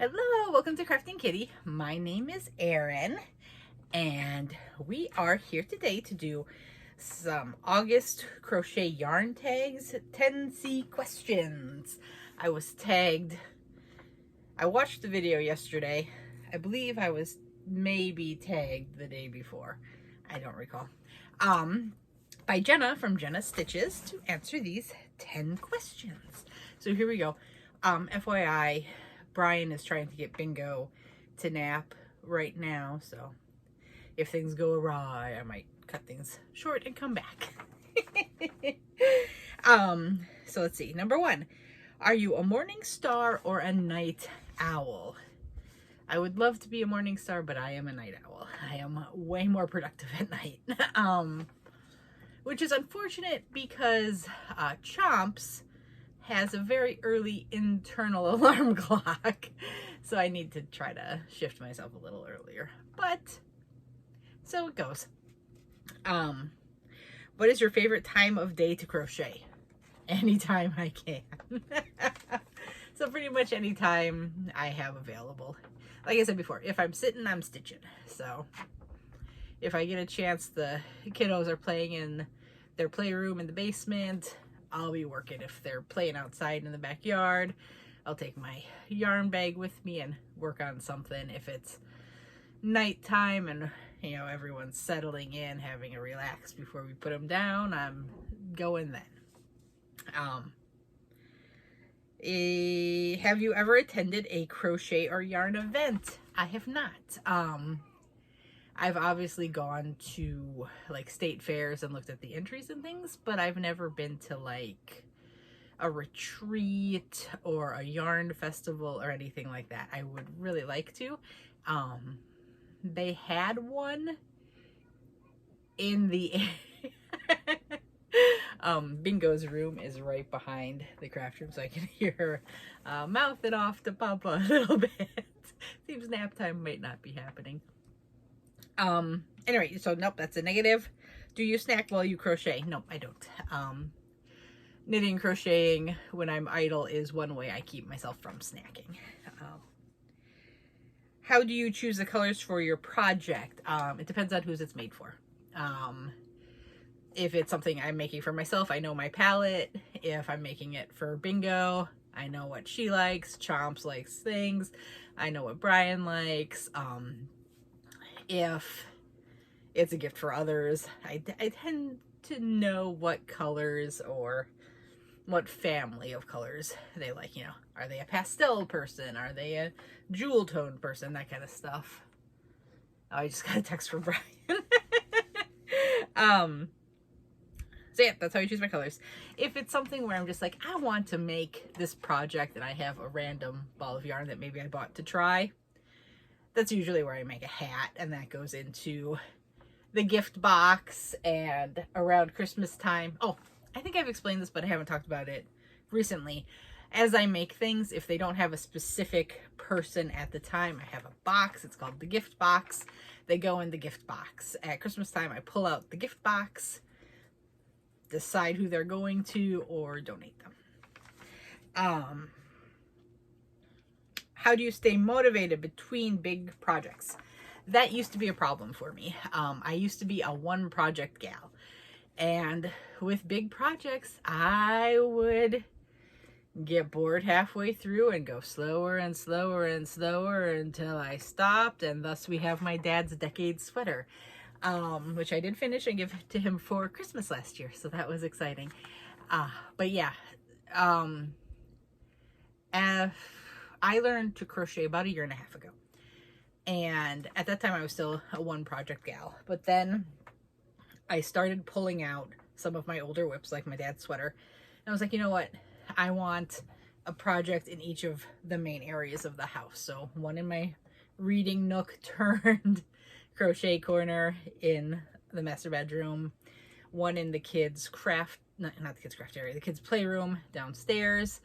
Hello, welcome to Crafting Kitty. My name is Erin, and we are here today to do some August crochet yarn tags, 10C questions. I was tagged, I watched the video yesterday. I believe I was maybe tagged the day before. I don't recall. By Jenna from Jenna Stitches to answer these 10 questions. So here we go. FYI, Brian is trying to get Bingo to nap right now, so if things go awry, I might cut things short and come back. So let's see. Number 1, are you a morning star or a night owl? I would love to be a morning star, but I am a night owl. I am way more productive at night. Which is unfortunate because Chomps has a very early internal alarm clock, so I need to try to shift myself a little earlier, but so it goes. What is your favorite time of day to crochet? Anytime I can. So pretty much anytime I have available. Like I said before, if I'm sitting, I'm stitching. So if I get a chance, the kiddos are playing in their playroom in the basement, I'll be working. If they're playing outside in the backyard, I'll take my yarn bag with me and work on something. If it's nighttime and, you know, everyone's settling in, having a relax before we put them down, I'm going then. Have you ever attended a crochet or yarn event? I have not. I've obviously gone to like state fairs and looked at the entries and things, but I've never been to like a retreat or a yarn festival or anything like that. I would really like to. They had one in the Bingo's room is right behind the craft room, so I can hear her mouth it off to Papa a little bit. Seems nap time might not be happening. Anyway, so nope, that's a negative. Do you snack while you crochet? No, I don't. Knitting, crocheting when I'm idle is one way I keep myself from snacking. How do you choose the colors for your project? It depends on whose it's made for. If it's something I'm making for myself, I know my palette. If I'm making it for Bingo, I know what she likes. Chomps likes things. I know what Brian likes. If it's a gift for others, I tend to know what colors or what family of colors they like. You know, are they a pastel person? Are they a jewel tone person? That kind of stuff. Oh, I just got a text from Brian. So yeah, that's how I choose my colors. If it's something where I'm just like, I want to make this project and I have a random ball of yarn that maybe I bought to try, that's usually where I make a hat, and that goes into the gift box. And around Christmas time, oh, I think I've explained this, but I haven't talked about it recently. As I make things, if they don't have a specific person at the time, I have a box. It's called the gift box. They go in the gift box. At Christmas time, I pull out the gift box, decide who they're going to, or donate them. How do you stay motivated between big projects? That used to be a problem for me. I used to be a one project gal, and with big projects, I would get bored halfway through and go slower and slower and slower until I stopped, and thus we have my dad's decade sweater, which I did finish and give to him for Christmas last year, so that was exciting. But yeah, I learned to crochet about 1.5 years ago, and at that time I was still a one project gal, but then I started pulling out some of my older whips, like my dad's sweater, and I was like, you know what, I want a project in each of the main areas of the house. So one in my reading nook turned crochet corner in the master bedroom, one in the kids craft, not the kids craft area, the kids playroom downstairs,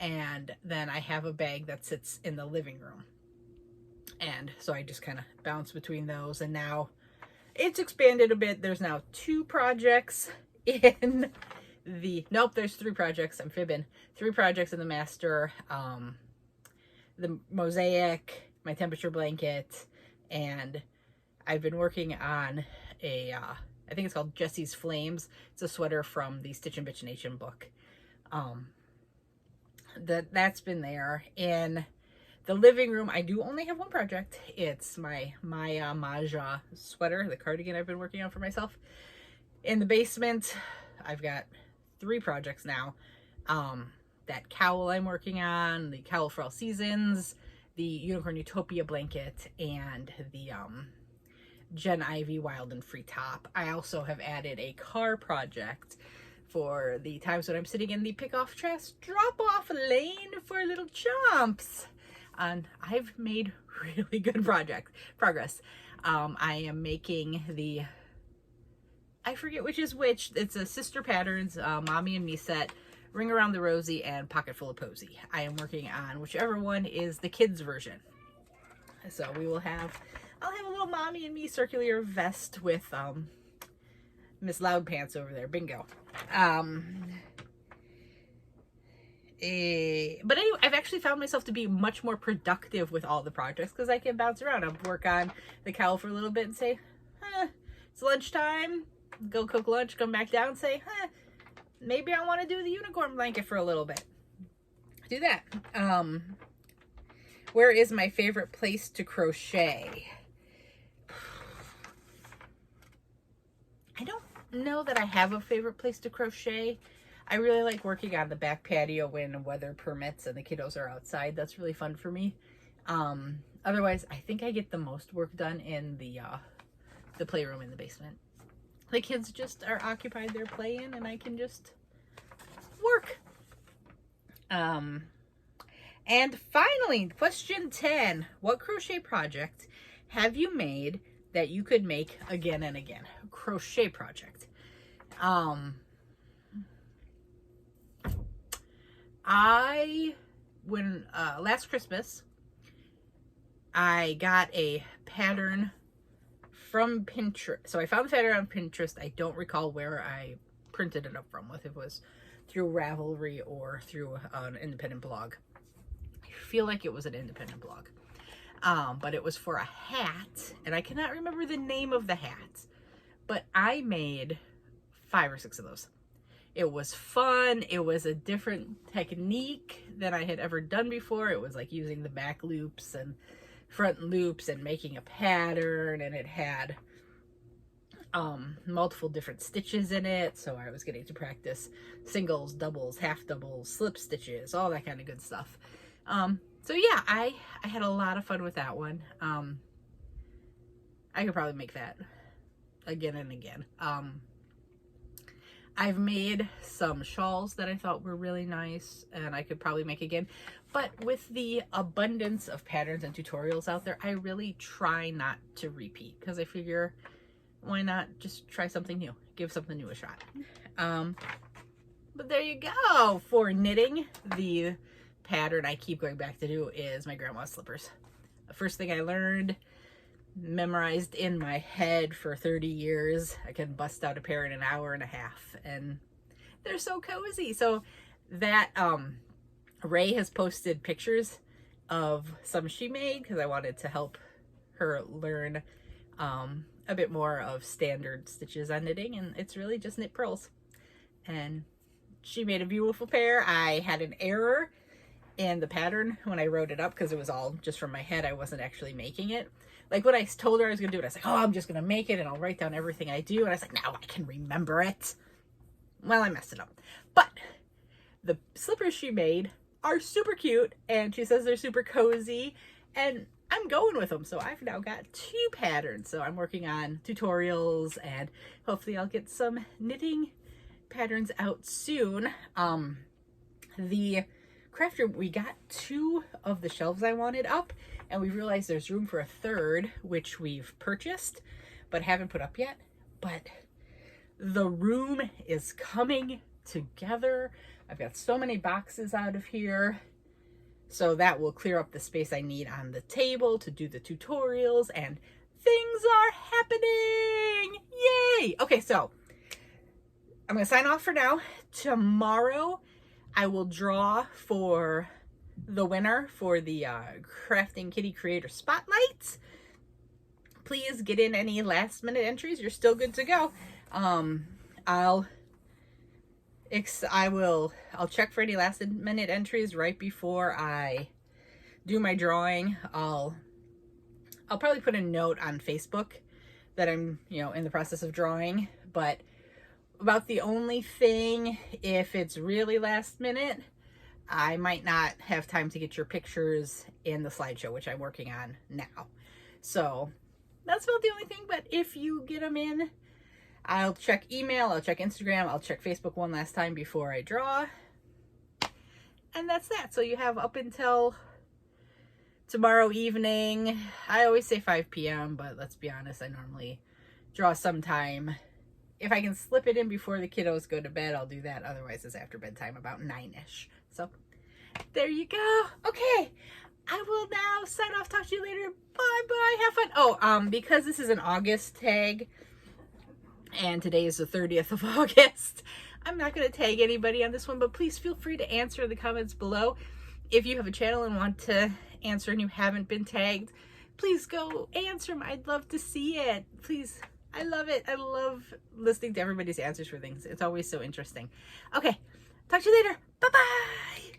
and then I have a bag that sits in the living room. And so I just kind of bounce between those, and now it's expanded a bit. There's now 2 projects in the, nope, there's 3 projects, I'm fibbing, 3 projects in the master. the mosaic, my temperature blanket, and I've been working on a, I think it's called Jessie's Flames. It's a sweater from the Stitch and Bitch Nation book. That's been there. In the living room, I do only have one project. It's my Maya Maja sweater, the cardigan I've been working on for myself. In the basement, I've got 3 projects now. That cowl I'm working on, the cowl for all seasons, the Unicorn Utopia blanket, and the Jen Ivy Wild and Free top. I also have added a car project for the times when I'm sitting in the pick off trash drop off lane for little chomps. And I've made really good progress. I am making the, I forget which is which. It's a Sister Patterns, Mommy and Me set, Ring Around the Rosie, and Pocket Full of Posy. I am working on whichever one is the kids version. So we will have, I'll have a little Mommy and Me circular vest with Miss Loud Pants over there. Bingo. But anyway, I've actually found myself to be much more productive with all the projects because I can bounce around. I'll work on the cowl for a little bit and say, it's lunchtime. Go cook lunch, come back down and say, maybe I want to do the unicorn blanket for a little bit. Do that. Where is my favorite place to crochet? I don't know that I have a favorite place to crochet. I really like working on the back patio when weather permits and the kiddos are outside. That's really fun for me. Otherwise, I think I get the most work done in the playroom in the basement. The kids just are occupied, they're playing, and I can just work. And finally, question 10. What crochet project have you made that you could make again and again? Crochet project. Last Christmas, I got a pattern from Pinterest. So I found the pattern on Pinterest. I don't recall where I printed it up from, whether it was through Ravelry or through an independent blog. I feel like it was an independent blog. But it was for a hat, and I cannot remember the name of the hat, but I made 5 or 6 of those. It was fun. It was a different technique than I had ever done before. It was like using the back loops and front loops and making a pattern, and it had multiple different stitches in it, so I was getting to practice singles, doubles, half doubles, slip stitches, all that kind of good stuff. So yeah, I had a lot of fun with that one. I could probably make that again and again. I've made some shawls that I thought were really nice and I could probably make again. But with the abundance of patterns and tutorials out there, I really try not to repeat because I figure, why not just try something new? Give something new a shot. But there you go. For knitting, the pattern I keep going back to do is my grandma's slippers. The first thing I learned, memorized in my head for 30 years. I can bust out a pair in an hour and a half, and they're so cozy. So that Ray has posted pictures of some she made because I wanted to help her learn a bit more of standard stitches on knitting, and it's really just knit purls. And she made a beautiful pair. I had an error in the pattern when I wrote it up because it was all just from my head. I wasn't actually making it. Like when I told her I was going to do it, I was like, oh, I'm just going to make it and I'll write down everything I do. And I was like, now I can remember it. Well, I messed it up. But the slippers she made are super cute, and she says they're super cozy, and I'm going with them. So I've now got 2 patterns. So I'm working on tutorials, and hopefully I'll get some knitting patterns out soon. The craft room, we got 2 of the shelves I wanted up, and we realized there's room for a 3rd, which we've purchased but haven't put up yet. But the room is coming together. I've got so many boxes out of here, so that will clear up the space I need on the table to do the tutorials, and things are happening. Yay! Okay, so I'm gonna sign off for now. Tomorrow I will draw for the winner for the Crafting Kitty Creator Spotlight. Please get in any last minute entries. You're still good to go. I'll check for any last minute entries right before I do my drawing. I'll probably put a note on Facebook that I'm, in the process of drawing, but about the only thing, if it's really last minute, I might not have time to get your pictures in the slideshow, which I'm working on now. So that's about the only thing, but if you get them in, I'll check email, I'll check Instagram, I'll check Facebook one last time before I draw. And that's that. So you have up until tomorrow evening. I always say 5 p.m., but let's be honest, I normally draw sometime. If I can slip it in before the kiddos go to bed, I'll do that. Otherwise, it's after bedtime, about 9-ish. So there you go. Okay, I will now sign off. Talk to you later. Bye-bye. Have fun. Oh, because this is an August tag, and today is the 30th of August, I'm not going to tag anybody on this one, but please feel free to answer in the comments below. If you have a channel and want to answer and you haven't been tagged, please go answer them. I'd love to see it. Please. I love it. I love listening to everybody's answers for things. It's always so interesting. Okay. Talk to you later. Bye-bye.